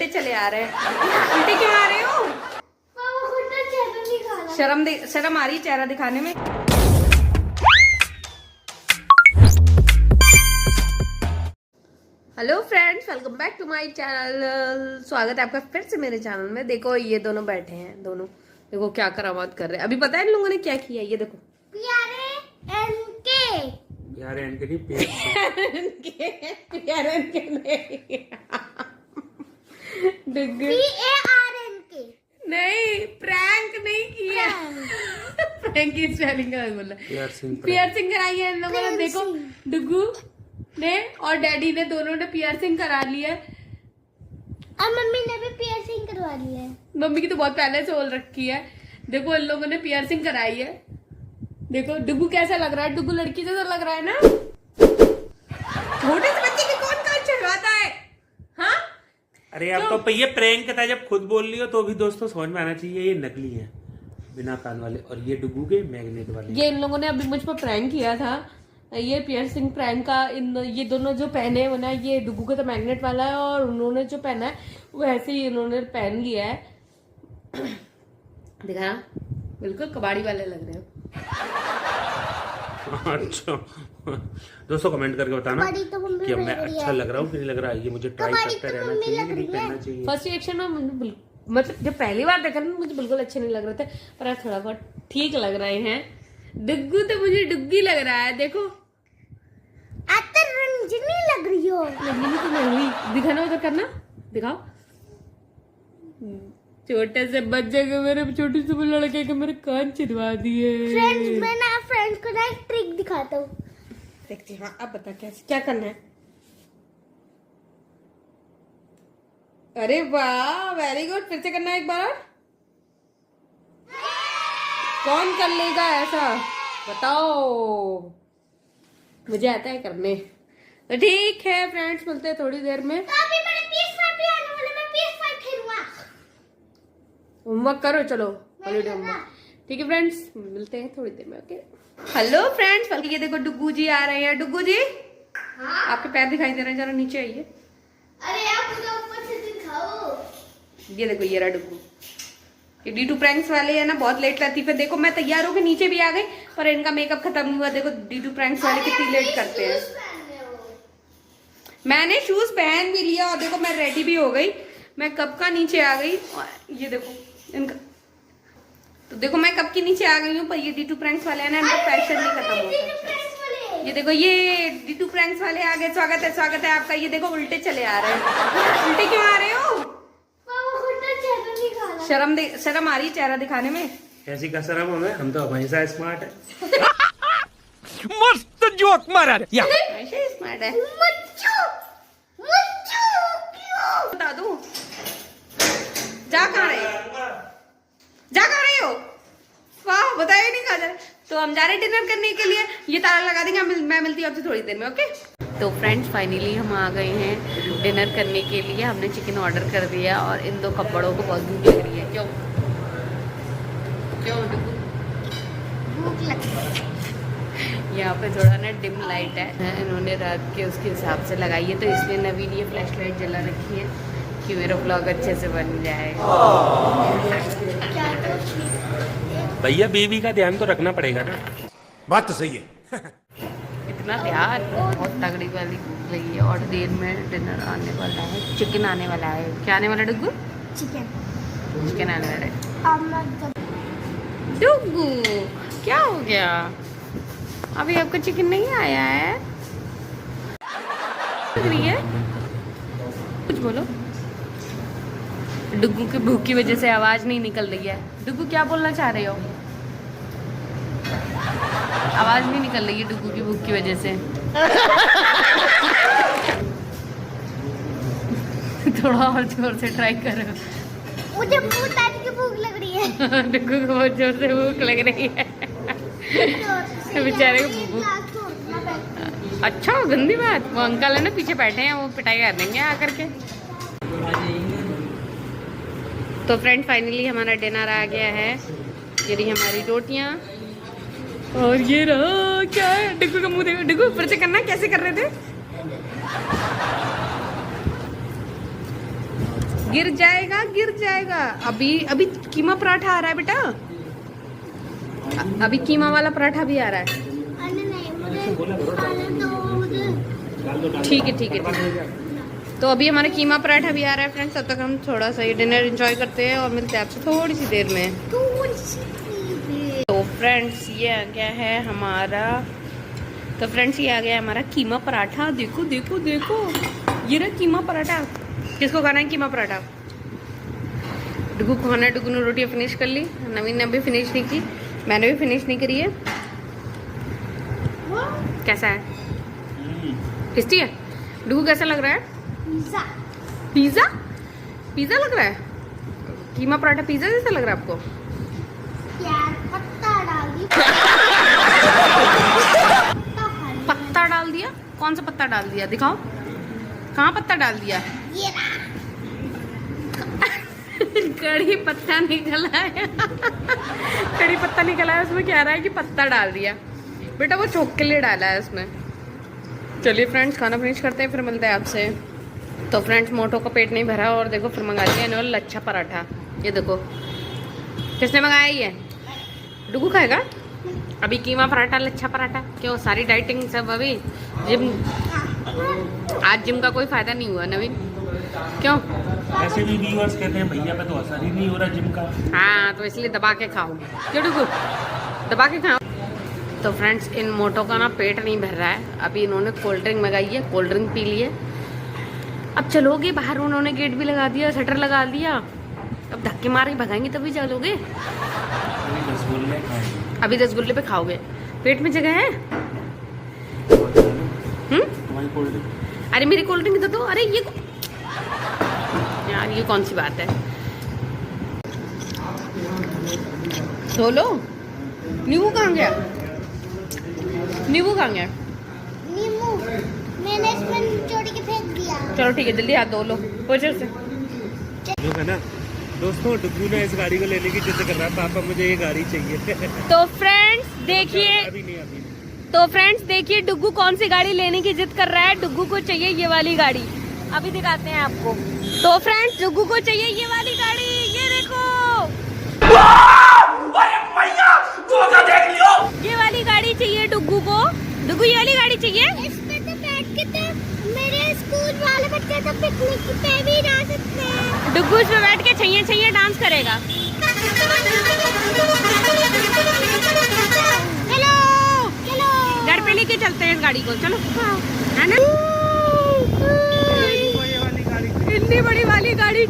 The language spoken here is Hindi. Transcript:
उल्टे चले आ रहे हैं। उल्टे क्यों आ रहे हो? शर्म आ रही है चेहरा दिखाने में। Hello friends, welcome back to my channel. स्वागत है आपका फिर से मेरे चैनल में। देखो ये दोनों बैठे हैं, दोनों देखो क्या करामात कर रहे हैं। अभी पता है इन लोगों ने क्या किया, ये देखो। प्यारे एनके नहीं, प्रैंक नहीं किया। प्रैंक की स्पेलिंग का बोला, पियर्सिंग कराई है इन लोगों ने। देखो डुगू ने और डैडी ने दोनों ने पियर्सिंग करा ली है, और मम्मी ने भी पियर्सिंग करवा ली है। मम्मी की तो बहुत पहले से होल रखी है। देखो इन लोगों ने पियर्सिंग कराई है। देखो डुगू कैसा लग रहा है, डुगू लड़की जैसा लग रहा है ना। छोटे से बच्चे की कौन कान चढ़वाता है? हाँ अरे आपको तो ये प्रैंक था, जब खुद बोल रही हो तो भी दोस्तों समझ में आना चाहिए ये नकली है, बिना कान वाले, और ये डुगू के मैग्नेट वाले। ये इन लोगों ने अभी मुझ पर प्रैंक किया था। ये पियर्सिंग प्रैंक का ये दोनों जो पहने हुए ना, ये डुगू का तो मैग्नेट वाला है और उन्होंने जो पहना है वो ऐसे ही इन्होंने पहन लिया है। दिखा ना, बिल्कुल कबाड़ी वाले लग रहे हो। अच्छा दोस्तों कमेंट करके बताना कि मैं अच्छा लग रहा हूँ कि नहीं लग रहा है। ये मुझे ट्राई करते रहना चाहिए कि नहीं करना चाहिए। फर्स्ट रिएक्शन में मतलब जब पहली बार देखा ना मुझे बिल्कुल अच्छे नहीं लग रहे थे, पर आज थोड़ा बहुत ठीक लग रहे हैं। डुग्गू तो मुझे डुग्गी लग रहा है। देखो रंजनी लग रही हो। रंजनी तो नहीं हुई, दिखाना उधर करना, दिखाओ। छोटे से बच्चे के, मेरे छोटे से लड़के के मेरे कान चिरवा दिए। फ्रेंड्स मैं ना फ्रेंड्स को ना एक ट्रिक दिखाता हूँ, देखती। हाँ अब बता कैसे क्या करना है। अरे वाह, वेरी गुड। फिर से करना है एक बार और। कौन कर लेगा ऐसा बताओ, मुझे आता है करने। तो ठीक है फ्रेंड्स, मिलते हैं थोड़ी देर में। तो अभी मेरे PS5 भी आने वाला, मैं PS5 खेलूंगा। होमवर्क करो, चलो हॉलीडे होमवर्क। ठीक है फ्रेंड्स, मिलते हैं थोड़ी देर में। ओके हेलो फ्रेंड्स, ये देखो डुग्गू जी आ रहे हैं। डुग्गू जी हाँ? आपके पैर दिखाई दे रहे हैं, जरा नीचे आइए। अरे आप मुझे ऊपर से दिखाओ। ये देखो ये रहा डुग्गू। ये D2 प्रैंक्स वाले है ना, बहुत लेट करती। फिर देखो मैं तैयार होकर नीचे भी आ गई, पर इनका मेकअप खत्म नहीं हुआ। देखो D2 प्रैंक्स वाले कितनी लेट करते हैं। मैंने शूज पहन भी लिया और देखो मैं रेडी भी हो गई। मैं कब का नीचे आ गई, और ये देखो इनका, तो देखो मैं कब की नीचे आ गई हूँ। पर ये D2 प्रैंक्स वाले है ना, इनका फैशन नहीं खत्म होता। ये देखो ये D2 प्रैंक्स वाले आ गए। स्वागत है आपका। ये देखो उल्टे चले आ रहे हैं। उल्टे क्यों आ रहे हो? शर्म आ रही है चेहरा दिखाने में। ऐसी का शर्म हमें, हम तो हमेशा स्मार्ट है। मस्त जोक मारा रे या हमेशा स्मार्ट है। बता दूं जा कहाँ रहे हो? वाह बताया नहीं कहा जाए। तो हम जा रहे डिनर करने के लिए। ये ताला लगा देंगे, मैं मिलती हूँ आपसे थोड़ी देर में। ओके तो फ्रेंड्स फाइनली हम आ गए हैं डिनर करने के लिए। हमने चिकन ऑर्डर कर दिया और इन दो कपड़ों को बहुत भूख लग रही है। क्यों भूख लग रही है। यहाँ पे थोड़ा ना डिम लाइट है, इन्होंने रात के उसके हिसाब से लगाई है, तो इसलिए नवीन ये फ्लैश लाइट जला रखी है कि मेरा व्लॉग अच्छे से बन जाए। भैया बीवी का ध्यान तो रखना पड़ेगा ना। बात तो सही है। इतना ध्यान, बहुत तगड़ी वाली भूख लगी है। और देर में डिनर आने वाला है, चिकन आने वाला है। क्या आने वाला डुग्गू? चिकन आने वाला है। डुग्गू क्या हो गया? अभी आपका चिकन नहीं आया है? कुछ बोलो। डुग्गू की भूख की वजह से आवाज नहीं निकल रही है। डुग्गू क्या बोलना चाह रहे हो? आवाज नहीं निकल रही है डुग्गू की भूख की वजह से। थोड़ा और जोर से ट्राई करो। मुझे बहुत भूख लग रही है। डुग्गू को बहुत जोर से भूख लग रही है। बेचारे को भूख। अच्छा गंदी बात। वो अंकल है ना पीछे बैठे हैं, वो पिटाई कर देंगे आकर के। तो फ्रेंड फाइनली हमारा डिनर आ गया है। ये रही हमारी रोटियां और ये रहा क्या है। डिग्गू का मुंह देखो। डिग्गू फिर से करना, कैसे कर रहे थे? गिर जाएगा गिर जाएगा। अभी अभी कीमा पराठा आ रहा है बेटा, अभी कीमा वाला पराठा भी आ रहा है। अन्य नहीं मुझे पालन दो मुझे। ठीक है ठीक है ठीक है। तो अभी हमारा कीमा पराठा भी आ रहा है फ्रेंड्स। तब तक हम थोड़ा सा ये डिनर एंजॉय करते हैं और मिलते हैं आपसे थोड़ी सी देर में। थोड़ी सी चीज़ें। तो फ्रेंड्स ये आ गया है हमारा, तो फ्रेंड्स ये आ गया है हमारा कीमा पराठा। देखो देखो देखो, ये रहा कीमा पराठा। किसको खाना है कीमा पराठा? डुगू को खाना है। डुगू ने रोटियाँ फिनिश कर ली, नवीन ने अभी फिनिश नहीं की, मैंने भी फिनिश नहीं करी है। कैसा है? टेस्टी है? डुगू कैसा लग रहा है? पिज़्ज़ा। पिज़्ज़ा? पिज़्ज़ा लग रहा है? कीमा पराठा पिज़्ज़ा जैसा लग रहा है आपको? यार पत्ता डाल दी। पत्ता डाल दिया? कौन सा पत्ता डाल दिया? दिखाओ, कहाँ पत्ता डाल दिया? ये रहा। कड़ी पत्ता निकला है। कड़ी पत्ता निकला है, उसमें कह रहा है कि पत्ता डाल दिया। बेटा वो चौक के लिए डाला है उसमें। चलिए फ्रेंड्स खाना फिनिश करते हैं, फिर मिलते हैं आपसे। तो फ्रेंड्स मोटो का पेट नहीं भरा और देखो फिर मंगा लिया इन्होंने लच्छा पराठा। ये देखो किसने मंगाया ये? डुगू खाएगा अभी कीमा पराठा लच्छा पराठा। क्यों सारी डाइटिंग सब अभी जिम? आज जिम का कोई फायदा नहीं हुआ नवीन, क्यों? ऐसे भी व्यूअर्स कहते हैं भैया पे तो असर ही नहीं हो रहा जिम का। हाँ तो इसलिए दबा के खाओ। क्यों डुगू? दबा के खाओ। तो फ्रेंड्स इन मोटो का ना पेट नहीं भर रहा है। अभी इन्होंने कोल्ड ड्रिंक मंगाई है, कोल्ड ड्रिंक पी ली है। अब चलोगे बाहर, उन्होंने गेट भी लगा दिया, शटर लगा दिया। अब धक्के मार के भगाएंगे तभी चलोगे। रसगुल्ले खाएंगे। अभी रसगुल्ले पे खाओगे, पेट में जगह है? तुम्हारी कोल्ड ड्रिंक। अरे मेरी कोल्ड ड्रिंक तो अरे ये यार ये कौन सी बात है? धो लो। नींबू कहाँ गया? नींबू कहाँ गया? नींबू मैंने इसमें निचोड़ के फेंक दिया। चलो ठीक है जल्दी हाथ धो लो पोछे से। लोग है ना दोस्तों, डुगू ने इस गाड़ी को लेने की जिद कर रहा है, पापा मुझे ये गाड़ी चाहिए। तो फ्रेंड्स देखिए, अभी नहीं अभी नहीं। तो फ्रेंड्स देखिए डुगू कौन सी गाड़ी लेने की जिद कर रहा है। डुगू को चाहिए ये वाली गाड़ी, अभी दिखाते हैं आपको। तो फ्रेंड्स डुगू को चाहिए ये वाली गाड़ी, ये देखो ये वाली गाड़ी चाहिए डुगू को। डुगू ये वाली गाड़ी चाहिए। इसमें तो बैठ के तो मेरे स्कूल वाले बच्चे तो पिकनिक पे भी जा सकते हैं। डुगू इसमें बैठ के छैया छैया डांस करेगा। चलो चलो घर पे लेके चलते हैं इस गाड़ी को, चलो है ना? इतनी बड़ी वाली गाड़ी